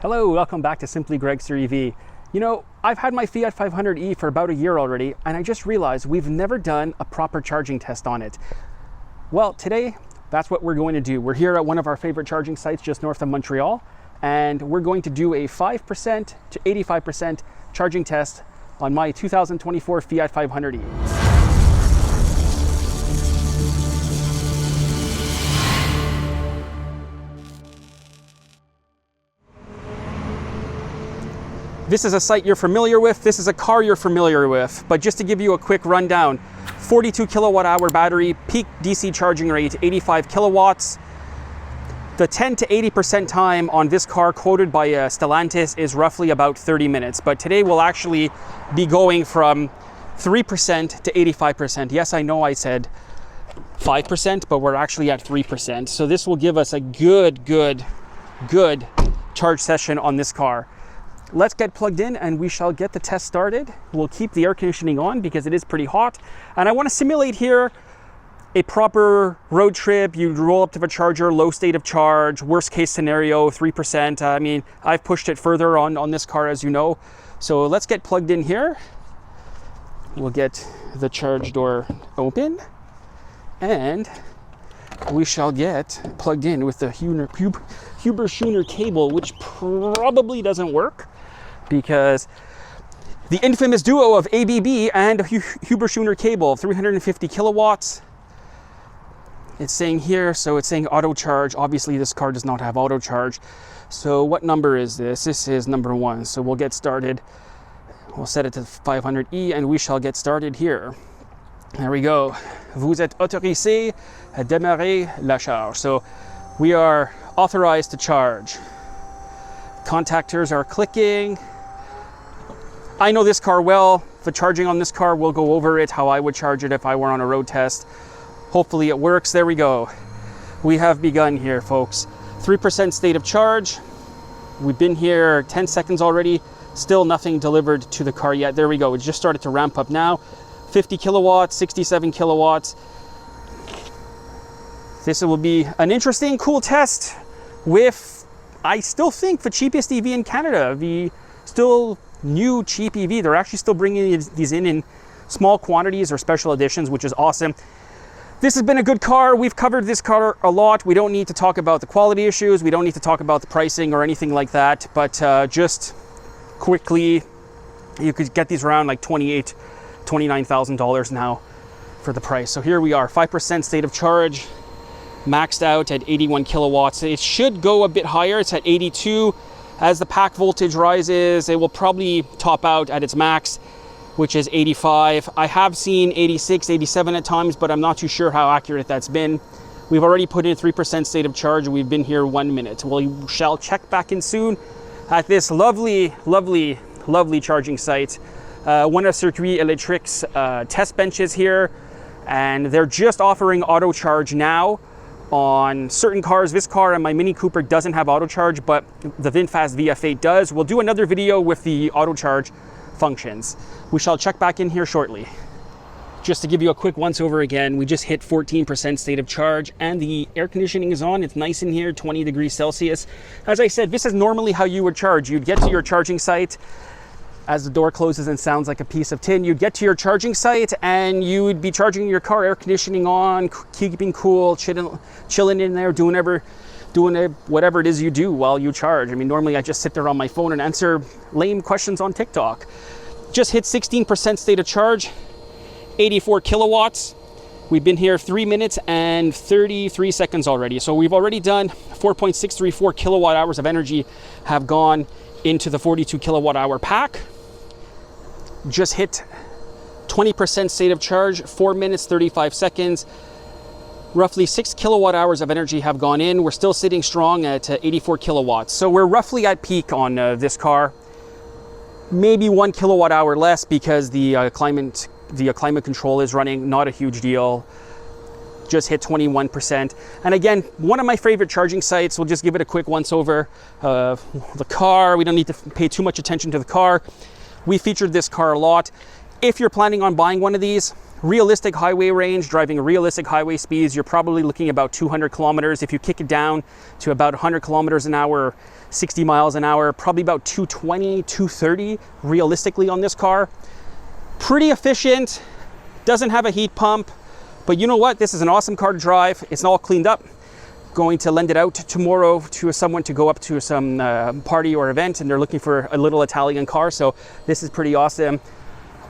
Hello, welcome back to Simply Gregster EV. You know, I've had my Fiat 500E for about a year already, and I just realized we've never done a proper charging test on it. Well, today, that's what we're going to do. We're here at one of our favorite charging sites just north of Montreal, and we're going to do a 5% to 85% charging test on my 2024 Fiat 500E. This is a site you're familiar with, this is a car you're familiar with, but just to give you a quick rundown, 42 kilowatt hour battery, peak DC charging rate, 85 kilowatts. The 10 to 80% time on this car quoted by Stellantis is roughly about 30 minutes, but today we'll actually be going from 3% to 85%. Yes, I know I said 5%, but we're actually at 3%. So this will give us a good charge session on this car. Let's get plugged in and we shall get the test started. We'll keep the air conditioning on because it is pretty hot. And I want to simulate here a proper road trip. You roll up to the charger, low state of charge, worst case scenario, 3%. I mean, I've pushed it further on this car, as you know. So let's get plugged in here. We'll get the charge door open and we shall get plugged in with the Huber-Schuner cable, which probably doesn't work because the infamous duo of ABB and Huber-Schuner cable, 350 kilowatts. It's saying here, so it's saying auto charge. Obviously this car does not have auto charge. So what number is this? This is number 1. So we'll get started. We'll set it to 500E and we shall get started here. There we go. Vous êtes autorisé à démarrer la charge. So we are authorized to charge. Contactors are clicking. I know this car well. The charging on this car, we'll go over it, how I would charge it if I were on a road test. Hopefully it works. There we go. We have begun here, folks. 3% state of charge. We've been here 10 seconds already. Still nothing delivered to the car yet. There we go. It just started to ramp up now. 50 kilowatts, 67 kilowatts. This will be an interesting, cool test with, I still think, the cheapest EV in Canada. The still new cheap EV. They're actually still bringing these in small quantities or special editions, which is awesome. This has been a good car. We've covered this car a lot. We don't need to talk about the quality issues. We don't need to talk about the pricing or anything like that. But just quickly, you could get these around like $29,000 now for the price. So here we are, 5% state of charge, maxed out at 81 kilowatts. It should go a bit higher. It's at 82. As the pack voltage rises, it will probably top out at its max, which is 85. I have seen 86, 87 at times, but I'm not too sure how accurate that's been. We've already put in 3% state of charge and we've been here 1 minute. We shall check back in soon at this lovely charging site. One of Circuit Electric's test benches here, and they're just offering auto charge now on certain cars. This car and my Mini Cooper doesn't have auto charge, but the VinFast VF8 does. We'll do another video with the auto charge functions. We shall check back in here shortly. Just to give you a quick once over again, we just hit 14% state of charge and the air conditioning is on. It's nice in here, 20 degrees Celsius. As I said, this is normally how you would charge. You'd get to your charging site. As the door closes and sounds like a piece of tin, you'd get to your charging site and you would be charging your car, air conditioning on, keeping cool, chilling in there, doing whatever it is you do while you charge. I mean, normally I just sit there on my phone and answer lame questions on TikTok. Just hit 16% state of charge, 84 kilowatts. We've been here 3 minutes and 33 seconds already. So we've already done 4.634 kilowatt hours of energy have gone into the 42 kilowatt hour pack. Just hit 20% state of charge, 4 minutes, 35 seconds. Roughly 6 kilowatt hours of energy have gone in. We're still sitting strong at 84 kilowatts. So we're roughly at peak on this car. Maybe 1 kilowatt hour less because the climate control is running, not a huge deal. Just hit 21%. And again, one of my favorite charging sites, we'll just give it a quick once over. The car, we don't need to pay too much attention to the car. We featured this car a lot. If you're planning on buying one of these, realistic highway range, driving realistic highway speeds, you're probably looking about 200 kilometers. If you kick it down to about 100 kilometers an hour, 60 miles an hour, probably about 220, 230 realistically on this car. Pretty efficient, doesn't have a heat pump, but you know what? This is an awesome car to drive. It's all cleaned up. Going to lend it out tomorrow to someone to go up to some party or event, and they're looking for a little Italian car, so this is pretty awesome.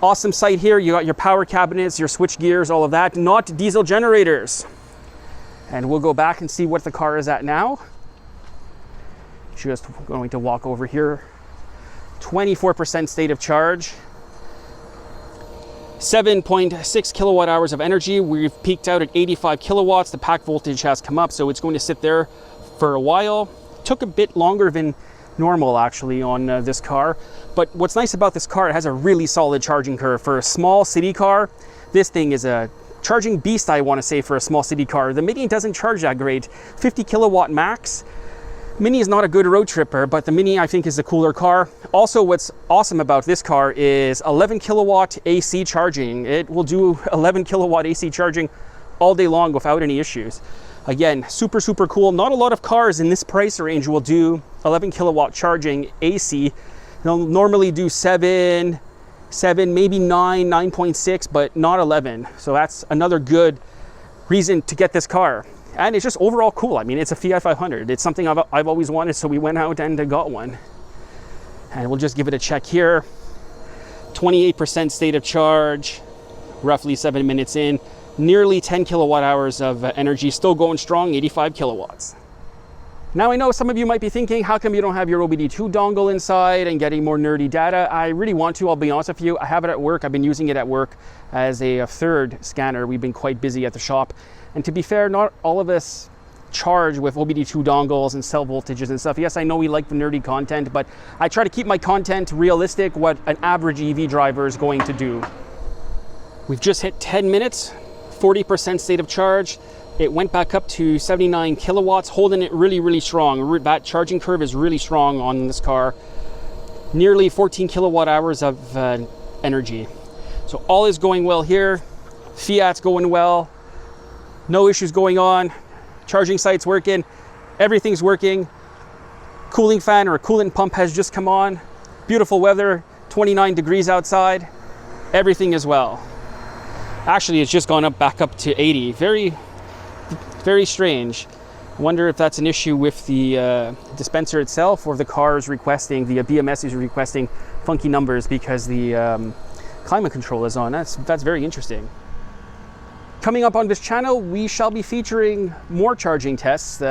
Awesome sight here. You got your power cabinets, your switch gears, all of that. Not diesel generators. And we'll go back and see what the car is at now. Just going to walk over here. 24% state of charge. 7.6 kilowatt hours of energy. We've peaked out at 85 kilowatts. The pack voltage has come up, so it's going to sit there for a while. Took a bit longer than normal actually on this car, but what's nice about this car, it has a really solid charging curve. For a small city car, this thing is a charging beast, I want to say, for a small city car. The Mini doesn't charge that great. 50 kilowatt max. Mini is not a good road tripper, but the Mini I think is a cooler car. Also, what's awesome about this car is 11 kilowatt AC charging. It will do 11 kilowatt AC charging all day long without any issues. Again, super, super cool. Not a lot of cars in this price range will do 11 kilowatt charging AC. They'll normally do 7, maybe 9, 9.6, but not 11. So that's another good reason to get this car. And it's just overall cool. I mean, it's a Fiat 500. It's something I've always wanted, so we went out and got one. And we'll just give it a check here. 28% state of charge, roughly 7 minutes in. Nearly 10 kilowatt hours of energy, still going strong, 85 kilowatts. Now I know some of you might be thinking, how come you don't have your OBD2 dongle inside and getting more nerdy data? I really want to, I'll be honest with you. I have it at work. I've been using it at work as a third scanner. We've been quite busy at the shop. And to be fair, not all of us charge with OBD2 dongles and cell voltages and stuff. Yes, I know we like the nerdy content, but I try to keep my content realistic, what an average EV driver is going to do. We've just hit 10 minutes, 40% state of charge. It went back up to 79 kilowatts, holding it really, really strong. That charging curve is really strong on this car. Nearly 14 kilowatt hours of energy. So all is going well here. Fiat's going well. No issues going on. Charging site's working. Everything's working. Cooling fan or a coolant pump has just come on. Beautiful weather, 29 degrees outside. Everything is well. Actually, it's just gone up back up to 80. Very, very strange. I wonder if that's an issue with the dispenser itself, or the car is requesting, the BMS is requesting funky numbers because the climate control is on. That's very interesting. Coming up on this channel, we shall be featuring more charging tests.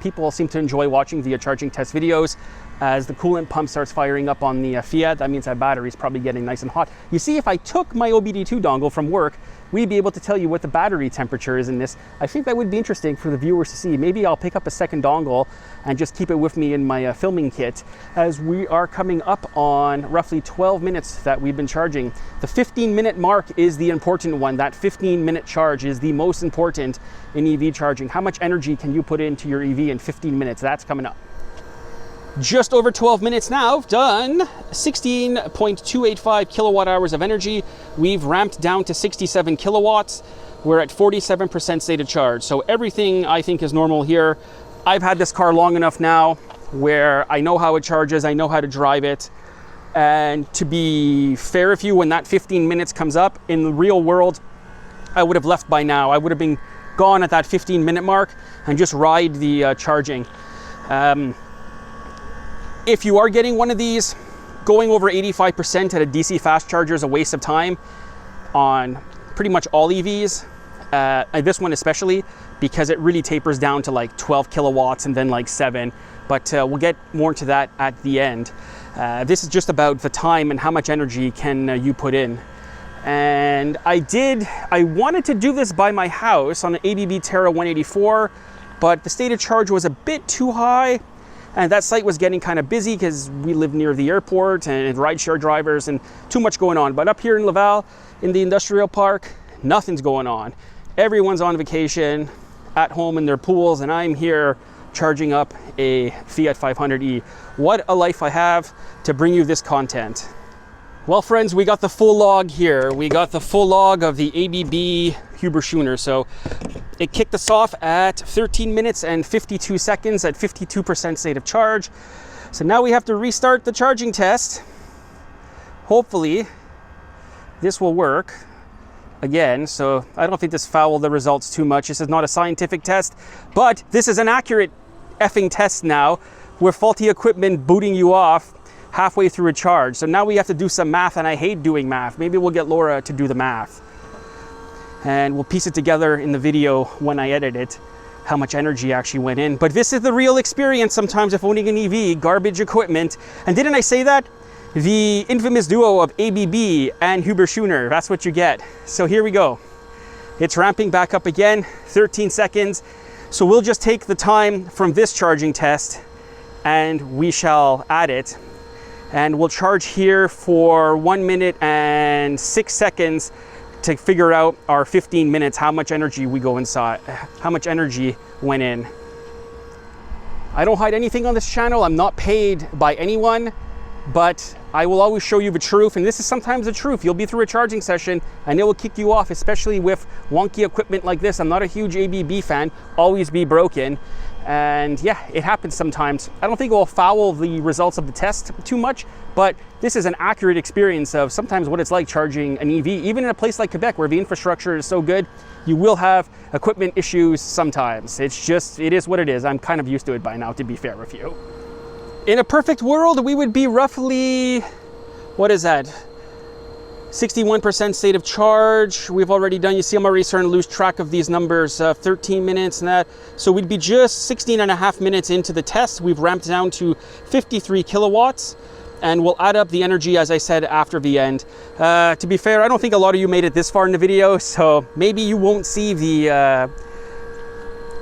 People seem to enjoy watching the charging test videos. As the coolant pump starts firing up on the Fiat, that means that battery is probably getting nice and hot. You see, if I took my OBD2 dongle from work, we'd be able to tell you what the battery temperature is in this. I think that would be interesting for the viewers to see. Maybe I'll pick up a second dongle and just keep it with me in my filming kit, as we are coming up on roughly 12 minutes that we've been charging. The 15-minute mark is the important one. That 15-minute charge is the most important in EV charging. How much energy can you put into your EV in 15 minutes? That's coming up. Just over 12 minutes now, done. 16.285 kilowatt hours of energy. We've ramped down to 67 kilowatts. We're at 47% state of charge. So everything I think is normal here. I've had this car long enough now where I know how it charges, I know how to drive it. And to be fair with you, when that 15 minutes comes up in the real world, I would have left by now. I would have been gone at that 15-minute mark and just ride the charging. If you are getting one of these, going over 85% at a DC fast charger is a waste of time on pretty much all EVs. This one especially, because it really tapers down to like 12 kilowatts and then like 7. But we'll get more into that at the end. This is just about the time and how much energy can you put in. And I wanted to do this by my house on an ABB Terra 184, but the state of charge was a bit too high. And that site was getting kind of busy because we live near the airport and rideshare drivers and too much going on. But up here in Laval, in the industrial park, nothing's going on. Everyone's on vacation, at home in their pools, and I'm here charging up a Fiat 500E. What a life I have to bring you this content. Well, friends, we got the full log here. We got the full log of the ABB Huber-Schuner. So it kicked us off at 13 minutes and 52 seconds at 52% state of charge. So now we have to restart the charging test. Hopefully this will work again. So I don't think this fouled the results too much. This is not a scientific test, but this is an accurate effing test now with faulty equipment booting you off halfway through a charge. So now we have to do some math, and I hate doing math. Maybe we'll get Laura to do the math and we'll piece it together in the video when I edit it, how much energy actually went in. But this is the real experience sometimes of owning an EV, garbage equipment. And didn't I say that? The infamous duo of ABB and Huber-Schuner, that's what you get. So here we go. It's ramping back up again, 13 seconds. So we'll just take the time from this charging test and we shall add it. And we'll charge here for 1 minute and 6 seconds to figure out our 15 minutes, how much energy we go inside, how much energy went in. I don't hide anything on this channel. I'm not paid by anyone, but I will always show you the truth. And this is sometimes the truth. You'll be through a charging session and it will kick you off, especially with wonky equipment like this. I'm not a huge ABB fan, always be broken. And yeah, it happens sometimes. I don't think it will foul the results of the test too much, but this is an accurate experience of sometimes what it's like charging an EV. Even in a place like Quebec where the infrastructure is so good, you will have equipment issues sometimes. It's just, it is what it is. I'm kind of used to it by now, to be fair with you. In a perfect world, we would be roughly, what is that? 61% state of charge. We've already done, you see I'm already starting to lose track of these numbers, 13 minutes and that. So we'd be just 16 and a half minutes into the test. We've ramped down to 53 kilowatts and we'll add up the energy, as I said, after the end. To be fair, I don't think a lot of you made it this far in the video, so maybe you won't see the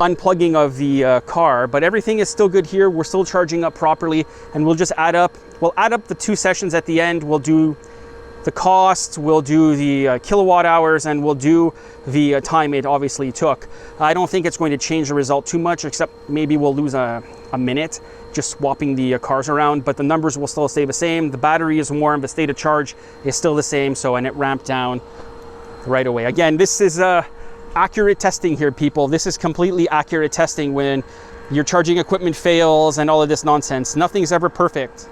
unplugging of the car, but everything is still good here. We're still charging up properly and we'll just add up, we'll add up the 2 sessions at the end. We'll do the cost, we'll do the kilowatt hours, and we'll do the time it obviously took. I don't think it's going to change the result too much, except maybe we'll lose a minute just swapping the cars around, but the numbers will still stay the same. The battery is warm, the state of charge is still the same, so, and it ramped down right away. Again, this is accurate testing here, people. This is completely accurate testing when your charging equipment fails and all of this nonsense. Nothing's ever perfect.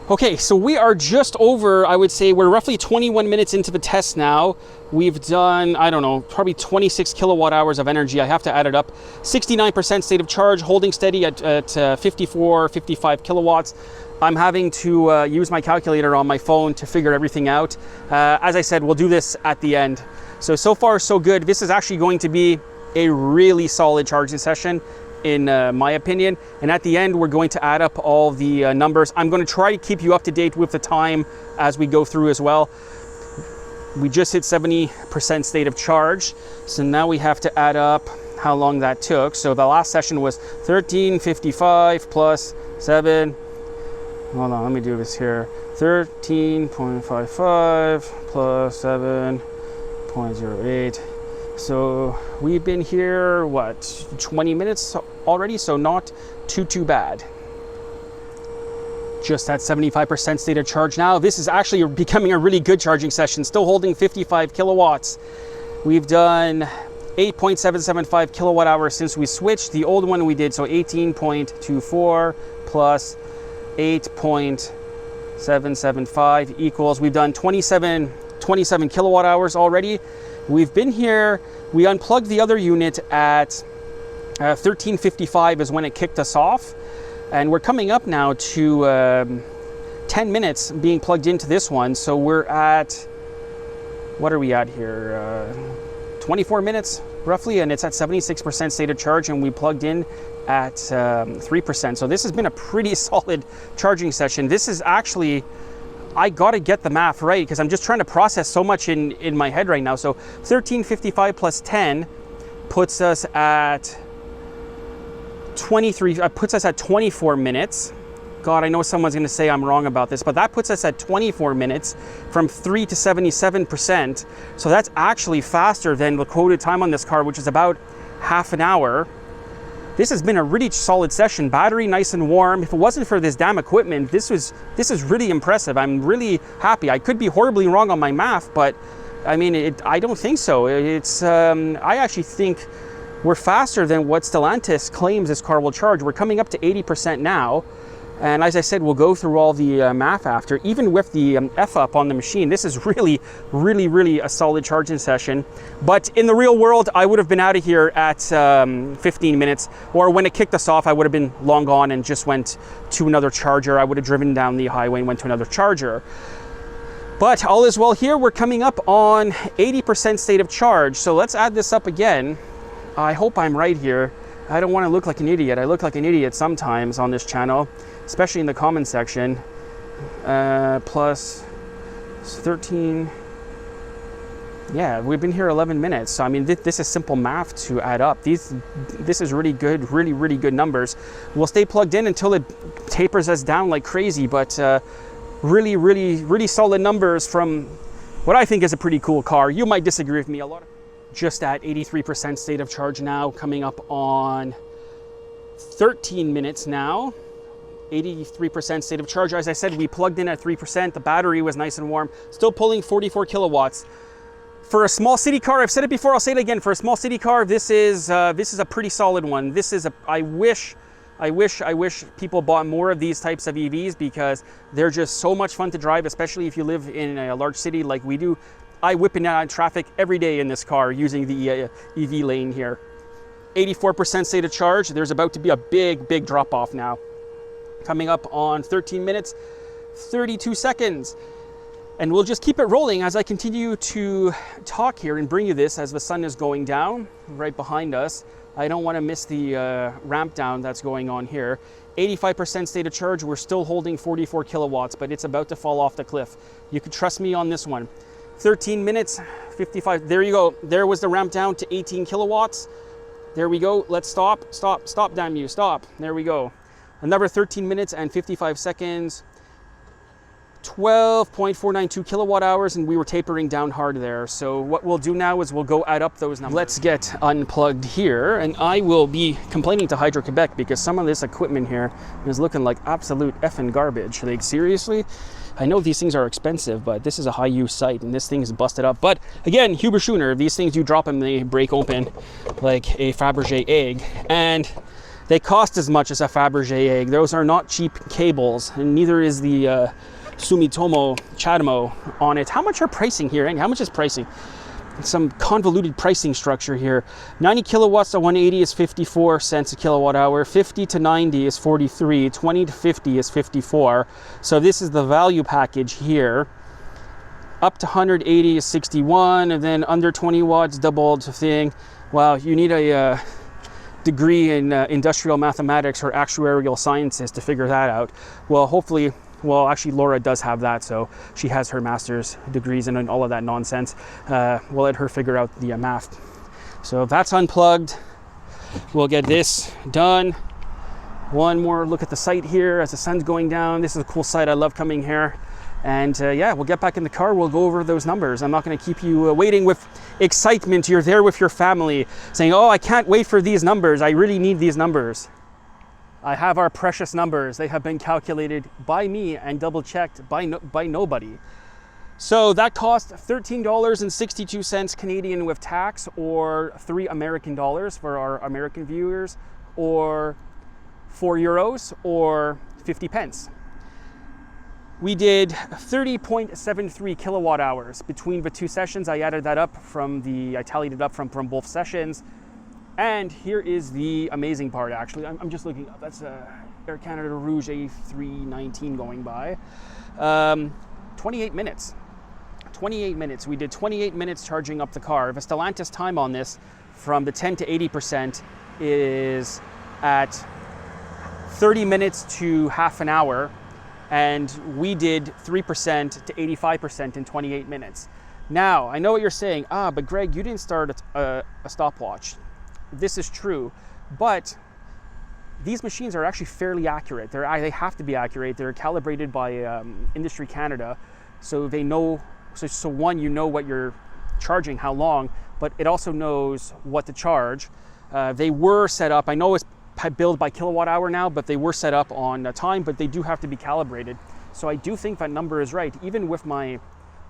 Okay, so we are just over, I would say we're roughly 21 minutes into the test now. We've done, I don't know, probably 26 kilowatt hours of energy. I have to add it up. 69% state of charge, holding steady at 54, 55 kilowatts. I'm having to use my calculator on my phone to figure everything out. As I said, we'll do this at the end. So far, so good. This is actually going to be a really solid charging session, in my opinion. And at the end, we're going to add up all the numbers. I'm going to try to keep you up to date with the time as we go through as well. We just hit 70% state of charge. So now we have to add up how long that took. So the last session was 13:55 plus 7. Hold on, let me do this here. 13.55 plus 7.08. So we've been here, what, 20 minutes already? So not too bad. Just at 75% state of charge now. This is actually becoming a really good charging session, still holding 55 kilowatts. We've done 8.775 kilowatt hours since we switched. The old one we did, so 18.24 plus 8.775 equals, we've done 27 kilowatt hours already. We've been here, we unplugged the other unit at 13:55 is when it kicked us off. And we're coming up now to 10 minutes being plugged into this one. So we're at, what are we at here? 24 minutes roughly, and it's at 76% state of charge, and we plugged in at 3%. So this has been a pretty solid charging session. This is actually, I gotta get the math right because I'm just trying to process so much in my head right now. So 13:55 plus 10 puts us at 24 minutes. God, I know someone's gonna say I'm wrong about this, but that puts us at 24 minutes from 3 to 77%. So that's actually faster than the quoted time on this car, which is about half an hour. This has been a really solid session. Battery nice and warm. If it wasn't for this damn equipment, this is really impressive. I'm really happy. I could be horribly wrong on my math, but I mean, I don't think so. I actually think we're faster than what Stellantis claims this car will charge. We're coming up to 80% now. And as I said, we'll go through all the math after. Even with the F-up on the machine, this is really, really, really a solid charging session. But in the real world, I would have been out of here at 15 minutes. Or when it kicked us off, I would have been long gone and just went to another charger. I would have driven down the highway and went to another charger. But all is well here. We're coming up on 80% state of charge. So let's add this up again. I hope I'm right here. I don't want to look like an idiot. I look like an idiot sometimes on this channel, especially in the comment section. Plus 13. Yeah, we've been here 11 minutes. So I mean, this is simple math to add up. This is really good, really, really good numbers. We'll stay plugged in until it tapers us down like crazy, but really, really, really solid numbers from what I think is a pretty cool car. You might disagree with me a lot. Just at 83% state of charge now, coming up on 13 minutes now. 83% state of charge. As I said, we plugged in at 3%. The battery was nice and warm. Still pulling 44 kilowatts. For a small city car, I've said it before, I'll say it again. For a small city car, this is a pretty solid one. This is I wish people bought more of these types of EVs because they're just so much fun to drive, especially if you live in a large city like we do. I whip in and out of traffic every day in this car using the EV lane here. 84% state of charge. There's about to be a big drop off now. Coming up on 13 minutes, 32 seconds. And we'll just keep it rolling as I continue to talk here and bring you this as the sun is going down right behind us. I don't want to miss the ramp down that's going on here. 85% state of charge. We're still holding 44 kilowatts, but it's about to fall off the cliff. You can trust me on this one. 13 minutes, 55. There you go. There was the ramp down to 18 kilowatts. There we go. Let's stop, damn you, stop. There we go. Another 13 minutes and 55 seconds. 12.492 kilowatt hours, and we were tapering down hard there. So what we'll do now is we'll go add up those numbers. Let's get unplugged here, and I will be complaining to Hydro-Quebec because some of this equipment here is looking like absolute effing garbage. Like, seriously? I know these things are expensive, but this is a high-use site, and this thing is busted up. But again, Huber Schooner, these things, you drop them, they break open like a Fabergé egg, and they cost as much as a Fabergé egg. Those are not cheap cables, and neither is the Sumitomo Chatamo on it. How much are pricing here? How much is pricing? Some convoluted pricing structure here. 90 kilowatts to 180 is 54 cents a kilowatt hour. 50 to 90 is 43. 20 to 50 is 54. So this is the value package here. Up to 180 is 61, and then under 20 watts, doubled thing. Well, you need a degree in industrial mathematics or actuarial sciences to figure that out. Well, hopefully. Well, actually, Laura does have that, so she has her master's degrees and all of that nonsense. We'll let her figure out the math. So that's unplugged. We'll get this done. One more look at the site here as the sun's going down. This is a cool site. I love coming here. And yeah, we'll get back in the car. We'll go over those numbers. I'm not going to keep you waiting with excitement. You're there with your family saying, oh, I can't wait for these numbers. I really need these numbers. I have our precious numbers. They have been calculated by me and double checked by nobody. So that cost $13.62 Canadian with tax, or $3 American for our American viewers, or €4, or 50 pence. We did 30.73 kilowatt hours between the two sessions. I added that up I tallied it up from both sessions. And here is the amazing part, actually. I'm just looking up. That's Air Canada Rouge A319 going by. 28 minutes. 28 minutes. We did 28 minutes charging up the car. The Stellantis time on this from the 10 to 80% is at 30 minutes to half an hour. And we did 3% to 85% in 28 minutes. Now, I know what you're saying. But Greg, you didn't start a stopwatch. This is true, but these machines are actually fairly accurate. They have to be accurate. They're calibrated by Industry Canada, so they know. So one, you know what you're charging, how long, but it also knows what to charge. They were set up. I know billed by kilowatt hour now, but they were set up on time, but they do have to be calibrated. So I do think that number is right. Even with my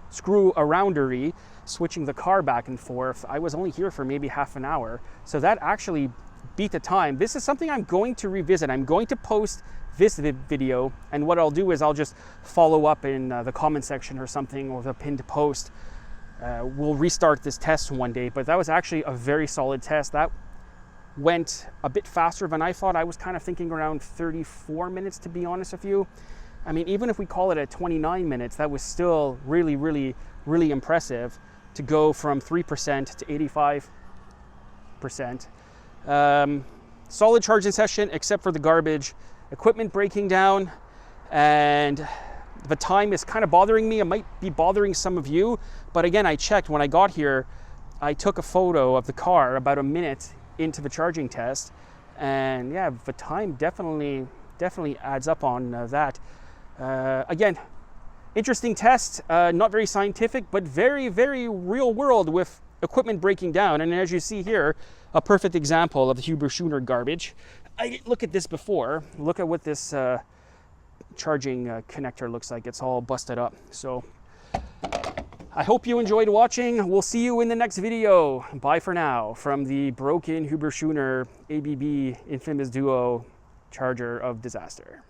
screw aroundery, switching the car back and forth, I was only here for maybe half an hour. So that actually beat the time. This is something I'm going to revisit. I'm going to post this video, and what I'll do is I'll just follow up in the comment section or something, or the pinned post. We'll restart this test one day, but that was actually a very solid test. That went a bit faster than I thought. I was kind of thinking around 34 minutes, to be honest with you. I mean, even if we call it at 29 minutes, that was still really, really, really impressive to go from 3% to 85%. Solid charging session, except for the garbage equipment breaking down, and the time is kind of bothering me. It might be bothering some of you, but again, I checked when I got here. I took a photo of the car about a minute into the charging test, and yeah, the time definitely adds up on that. Again, interesting test, not very scientific, but very, very real world with equipment breaking down. And as you see here, a perfect example of the Huber-Schuner garbage. I didn't look at this before. Look at what this charging connector looks like. It's all busted up. So I hope you enjoyed watching. We'll see you in the next video. Bye for now from the broken Huber-Schuner ABB infamous duo charger of disaster.